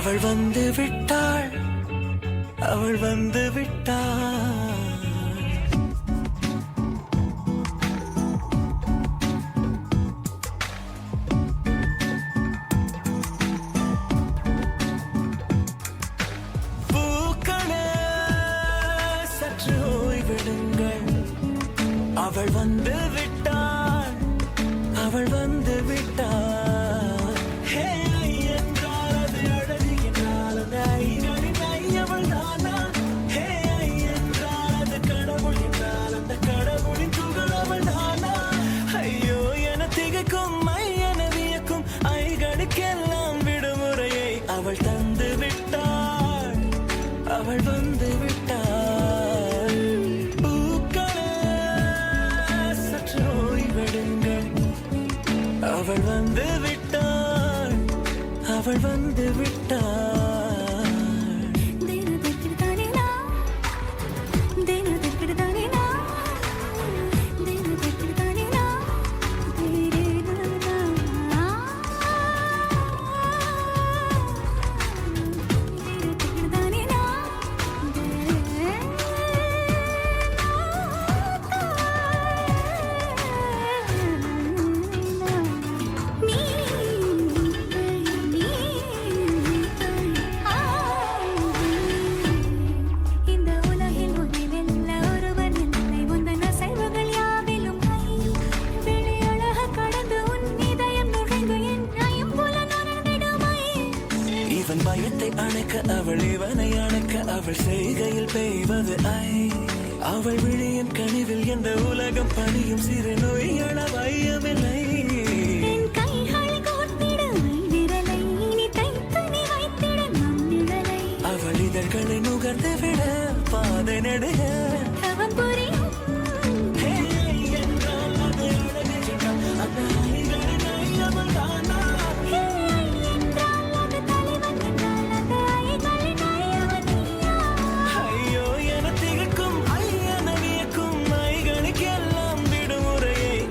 அவள் வந்து விட்டாள், அவள் வந்து விட்டாள். பூக்களே சற்று ஓய்விடுங்கள், அவள் வந்து விட்டாள், அவள் வந்து விட்டாள். அவள் தந்து விட்டாள், அவள் வந்து விட்டாள். பூக்களே சற்று ஓய்வெடுங்கள், அவள் வந்து விட்டாள், அவள் வந்து விட்டாள். இவன் பயத்தை அணைக்க அவள் இவனை அணைக்க அவள் செய்கையில் பெய்வது ஐ. அவள் விழியின் கனிவில் எந்த உலகம் பணியும் சிறு நோய் அளவையவில்லை. அவள் இதழ்களை நுகர்ந்து விட பாதை நடுக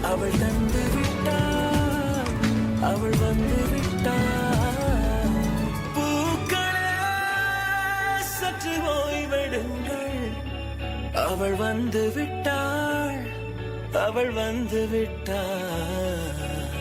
அவள் தந்து விட்டாள், அவள் வந்து விட்டாள். பூக்களே சற்று ஓய்வெடுங்கள், அவள் வந்து விட்டாள், அவள் வந்து விட்டாள்.